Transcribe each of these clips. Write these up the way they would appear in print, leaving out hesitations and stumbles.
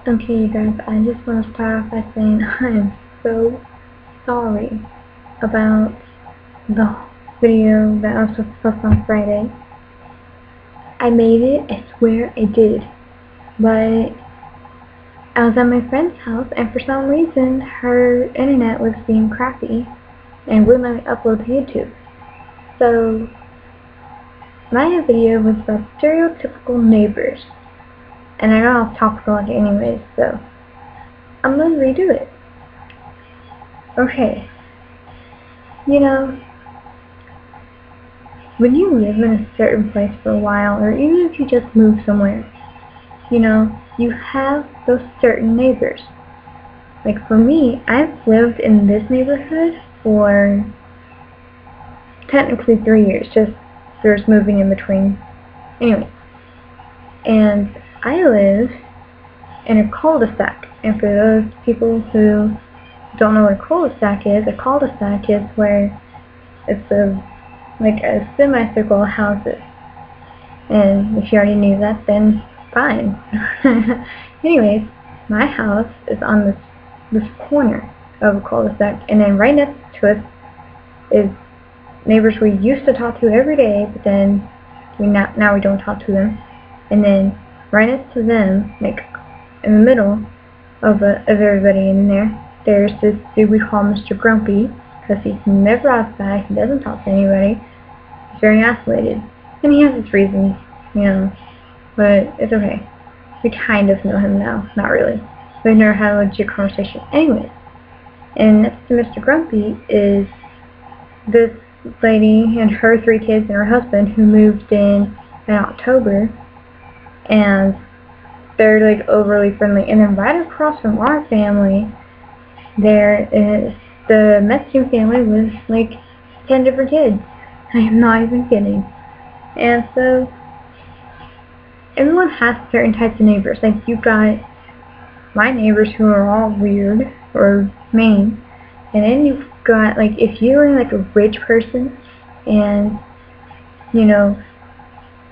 Okay, you guys, I just want to start off by saying I am so sorry about the video that I was supposed to post on Friday. I made it, I swear I did, but I was at my friend's house and for some reason her internet was being crappy and wouldn't let me upload to YouTube. So my video was about stereotypical neighbors. And I know I'll talk about it anyways, so I'm gonna redo it. Okay. You know, when you live in a certain place for a while, or even if you just move somewhere, you know, you have those certain neighbors. Like for me, I've lived in this neighborhood for technically 3 years, just there's moving in between. Anyway. And I live in a cul-de-sac, and for those people who don't know what a cul-de-sac is where it's like a semicircle of houses. And if you already knew that, then fine. Anyways, my house is on this corner of a cul-de-sac, and then right next to us is neighbors we used to talk to every day, but then now we don't talk to them. And then right next to them, like in the middle of everybody in there, there's this dude we call Mr. Grumpy, because he's never outside, he doesn't talk to anybody, he's very isolated, and he has his reasons, you know, but it's okay. We kind of know him now, not really. We've never had a legit conversation. Anyways, and next to Mr. Grumpy is this lady and her 3 kids and her husband who moved in October. And they're like overly friendly. And then right across from our family, there is the Mexican family with like 10 different kids. I am not even kidding. And so everyone has certain types of neighbors. Like you've got my neighbors who are all weird or mean. And then you've got like if you're like a rich person and you know,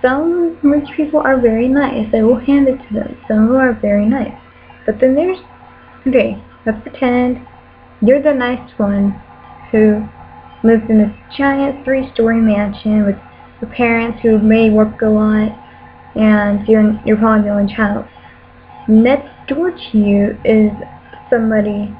some rich people are very nice. I will hand it to them. Some of them are very nice. But then there's, okay, let's pretend you're the nice one who lives in this giant 3-story mansion with your parents who may work a lot, and you're probably the only child. Next door to you is somebody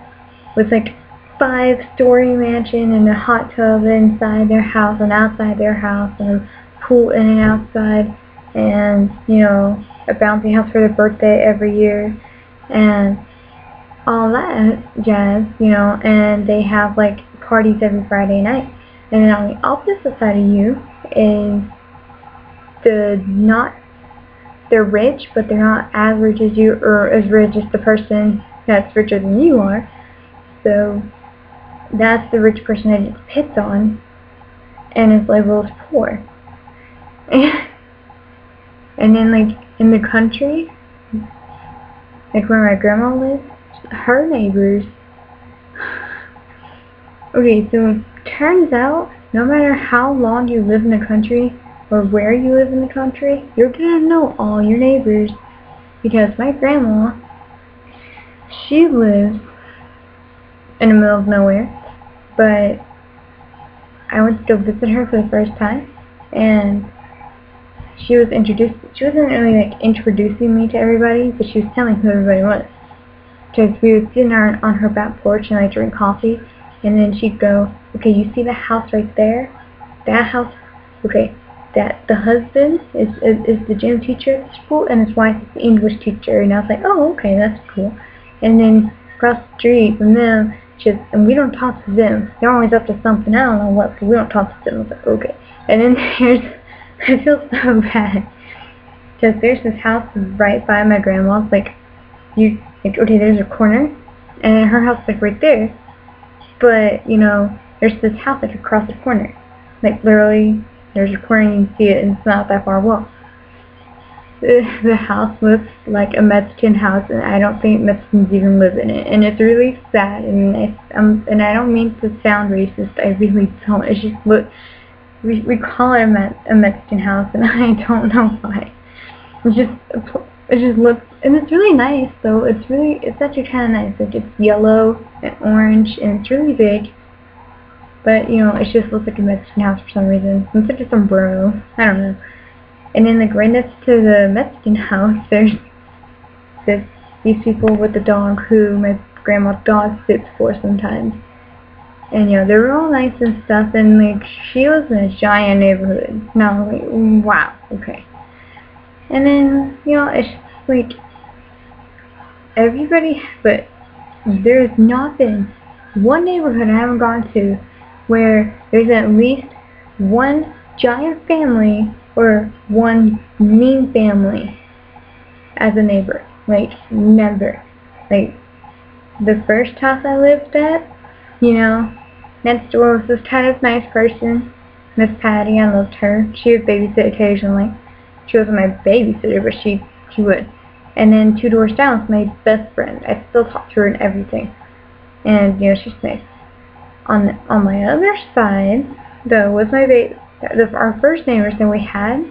with like 5-story mansion and a hot tub inside their house and outside their house and pool in and outside, and you know, a bouncy house for their birthday every year and all that jazz, you know, and they have like parties every Friday night. And then on the opposite side of you is they're rich, but they're not as rich as you, or as rich as the person that's richer than you are. So that's the rich person that gets picked on and is labeled as poor. And then like in the country, like where my grandma lives, her neighbors, okay, so it turns out no matter how long you live in the country or where you live in the country, you're gonna know all your neighbors, because my grandma, she lives in the middle of nowhere, but I went to go visit her for the first time, and she wasn't really like introducing me to everybody, but she was telling who everybody was. Because we would sit on her back porch and like drink coffee, and then she'd go, okay, you see the house right there? That house, okay, the husband is the gym teacher at the school, and his wife is the English teacher. And I was like, oh, okay, that's cool. And then across the street from them, and we don't talk to them. They're always up to something, I don't know what, but we don't talk to them. I was like, okay. And then I feel so bad, because there's this house right by my grandma's, like, okay, there's a corner, and her house is like right there, but, you know, there's this house like across the corner, like literally, there's a corner and you can see it, and it's not that far away. The house looks like a Mexican house, and I don't think Mexicans even live in it, and it's really sad, and I don't mean to sound racist, I really don't. It's just, look, we call it a Mexican house, and I don't know why. It's just it just looks, and it's really nice though. It's actually kind of nice. Like, it's yellow and orange, and it's really big. But, you know, it just looks like a Mexican house for some reason. It's like a sombrero. I don't know. And then, like, right next to the Mexican house, there's these people with the dog who my grandma's dog sits for sometimes. And, you know, they were all nice and stuff, and, like, she lives in a giant neighborhood. No, like, wow, okay. And then, you know, it's just, like, everybody, but there's not been one neighborhood I haven't gone to where there's at least one giant family or one mean family as a neighbor. Like, never. Like, the first house I lived at, you know, next door was this kind of nice person, Miss Patty. I loved her. She would babysit occasionally. She wasn't my babysitter, but she would. And then 2 doors down was my best friend. I still talk to her and everything. And, you know, she's nice. On my other side, though, was our first neighbors that we had,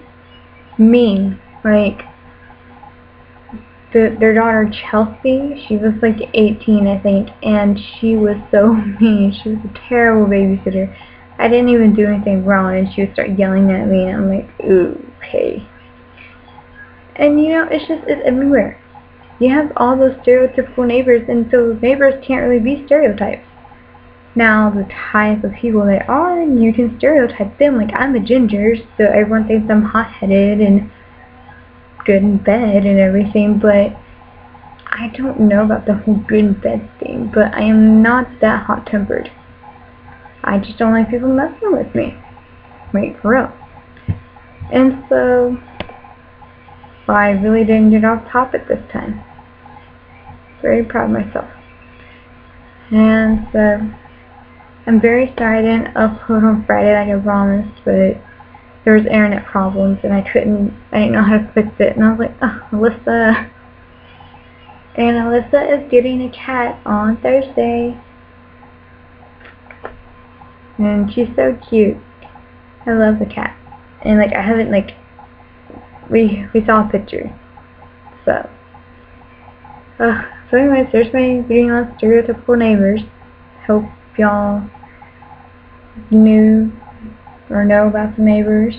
mean. Like, their daughter Chelsea, she was like 18, I think, and she was so mean. She was a terrible babysitter. I didn't even do anything wrong, and she would start yelling at me, and I'm like, ooh, okay. And, you know, it's everywhere. You have all those stereotypical neighbors, and so neighbors can't really be stereotypes. Now, the type of people they are, you can stereotype them. Like, I'm a ginger, so everyone thinks I'm hot-headed and good in bed and everything, but I don't know about the whole good in bed thing, but I am not that hot-tempered. I just don't like people messing with me. Like, for real. And so, well, I really didn't get off topic this time. Very proud of myself. And so, I'm very sorry I didn't upload on Friday like I promised, but there was internet problems and I didn't know how to fix it, and I was like, oh, Alyssa. And Alyssa is getting a cat on Thursday. And she's so cute. I love the cat. And, like, I haven't, like, we saw a picture. So anyways, there's my video on Stereotypical Neighbors. Hope y'all knew or know about the neighbors,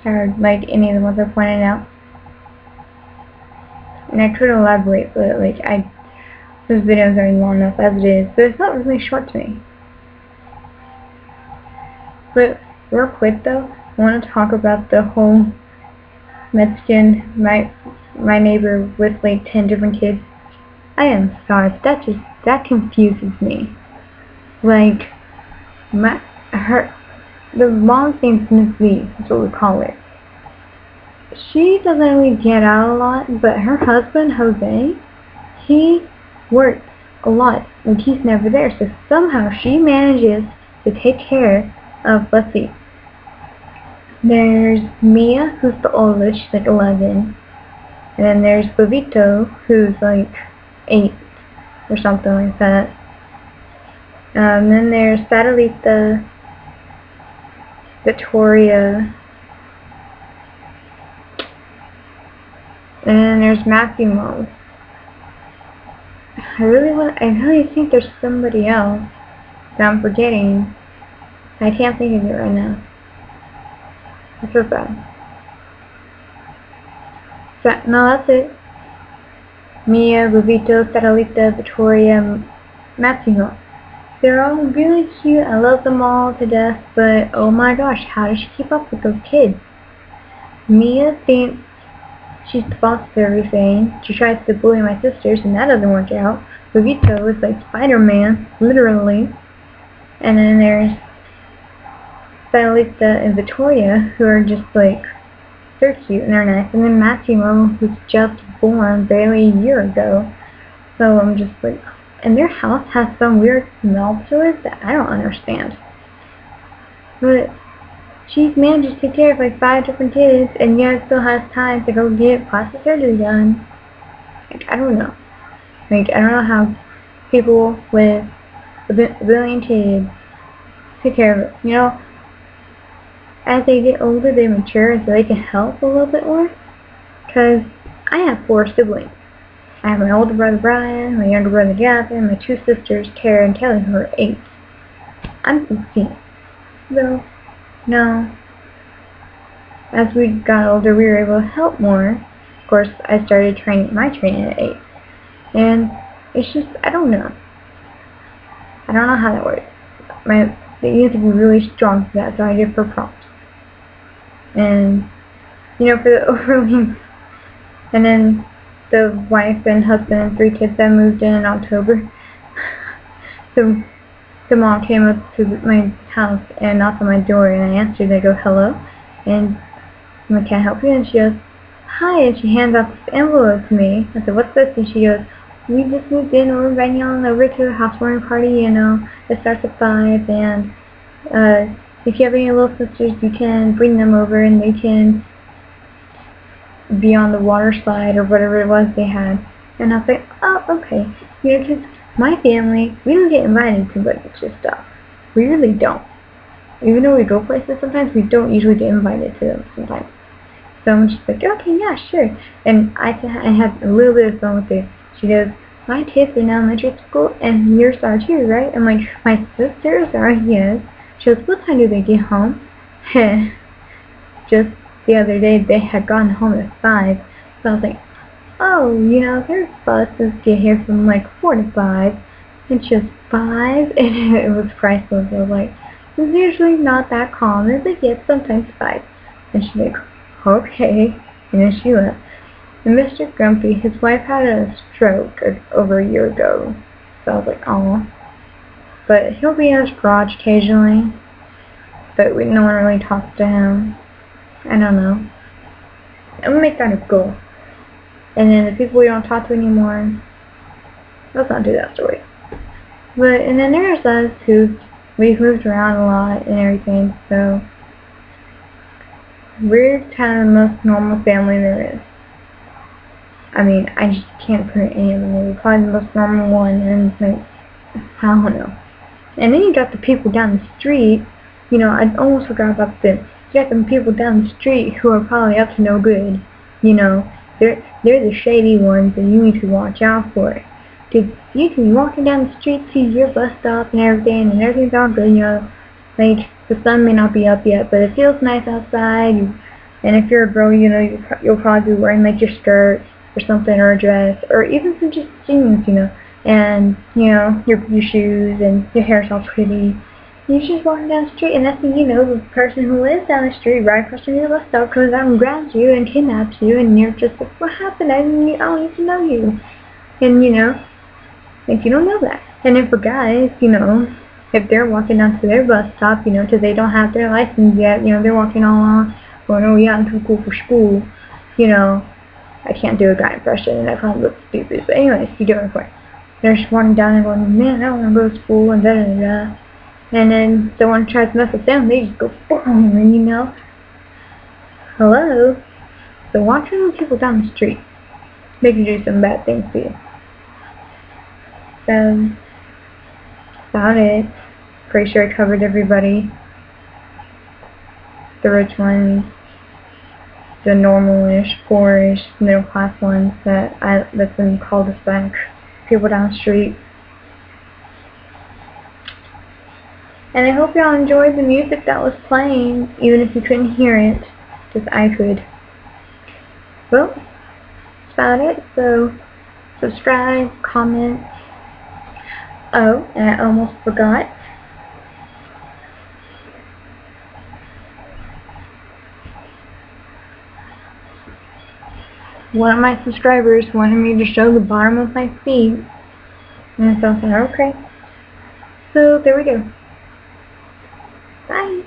or like any of the ones I pointed out. And I could elaborate, but like those videos are long enough as it is, but it's not really short to me. But real quick though, I want to talk about the whole Mexican, my neighbor with like 10 different kids. I am sorry, but that confuses me. Like, the mom's name's Miss V, that's what we call her. She doesn't really get out a lot, but her husband, Jose, he works a lot. Like, he's never there, so somehow she manages to take care of, let's see, there's Mia, who's the oldest, she's like 11, and then there's Bobito, who's like 8, or something like that. Then there's Satellita, Victoria, and then there's Massimo. I really think there's somebody else that I'm forgetting. I can't think of it right now. It's so bad. No, that's it. Mia, Bobito, Satellita, Victoria, Massimo. They're all really cute. I love them all to death, but oh my gosh, how does she keep up with those kids? Mia thinks she's the boss of everything. She tries to bully my sisters, and that doesn't work out. Bobito is like Spider-Man, literally. And then there's Satellita and Victoria, who are just like, they're cute and they're nice. And then Massimo, who's just born barely a year ago. So I'm just like, and their house has some weird smell to it that I don't understand. But she's managed to take care of like 5 different kids, and yet still has time to go get plastic surgery done. Like, I don't know. Like, I don't know how people with a billion kids take care of it. You know, as they get older, they mature, so they can help a little bit more. Because I have 4 siblings. I have my older brother Brian, my younger brother Gavin, and my 2 sisters, Tara and Kelly, who are 8. I'm 16. So, no. As we got older, we were able to help more. Of course, I started my training at 8. And it's just, I don't know. I don't know how that works. They need to be really strong for that, so I did for prompts. And, you know, for the overly, and then the wife and husband and 3 kids that moved in October. So the mom came up to my house and knocked on my door, and I answered. I go, hello, and I'm like, can I help you? And she goes, hi, and she hands out this envelope to me. I said, what's this? And she goes, we just moved in, and we're inviting you on over to a housewarming party, you know, it starts at 5, and if you have any little sisters, you can bring them over, and they can be on the water slide, or whatever it was they had. And I was like, oh, okay. You know, because my family, we don't get invited to bunch of stuff. We really don't. Even though we go places sometimes, we don't usually get invited to them sometimes. So I'm just like, okay, yeah, sure. And I had a little bit of fun with it. She goes, my kids are now in elementary school, and yours are too, right? I'm like, my sisters are, yes. She goes, what time do they get home? Just the other day, they had gone home at 5. So I was like, oh, you know, their buses get here from like 4 to 5. It's just 5, and it was priceless. I was like, it's usually not that common, but yes, sometimes 5. And she's like, okay. And then she left. And Mr. Grumpy, his wife had a stroke over a year ago. So I was like, oh. But he'll be in his garage occasionally. But no one really talks to him. I don't know. I'm gonna make that a goal. And then the people we don't talk to anymore, let's not do that story. But, and then there's us who, we've moved around a lot and everything, so we're kind of the most normal family there is. I mean, I just can't put any of them. We're probably the most normal one, and like, I don't know. And then you got the people down the street, you know, I almost forgot about this. You got them people down the street who are probably up to no good, you know. They're the shady ones, and you need to watch out for it. Cause you can be walking down the street, see your bus stop and everything's all good, you know. Like, the sun may not be up yet, but it feels nice outside. And if you're a girl, you know, you'll probably be wearing like your skirt or something, or a dress, or even some just jeans, you know. And, you know, your shoes, and your hair's all pretty. You're just walking down the street, and that's when you know the person who lives down the street right across from your bus stop comes out and grabs you and kidnaps you, and you're just like, what happened? I don't need to know you. And, you know, like, you don't know that. And then for guys, you know, if they're walking down to their bus stop, you know, because they don't have their license yet, you know, they're walking all along, going, oh yeah, I'm too cool for school, you know. I can't do a guy impression, and I probably look stupid, but anyways, you get my point. They're just walking down and going, man, I don't want to go to school, and da-da-da-da. And then someone tries to mess with them, they just go, boom, and you know. Hello? So watching the people down the street, they can do some bad things to you. So, that's about it. Pretty sure I covered everybody. The rich ones, the normal-ish, poor-ish, middle-class ones that's been cul-de-sac, people down the street. And I hope y'all enjoyed the music that was playing, even if you couldn't hear it, because I could. Well, that's about it. So, subscribe, comment. Oh, and I almost forgot. One of my subscribers wanted me to show the bottom of my feet. And so I said, okay. So, there we go. Bye.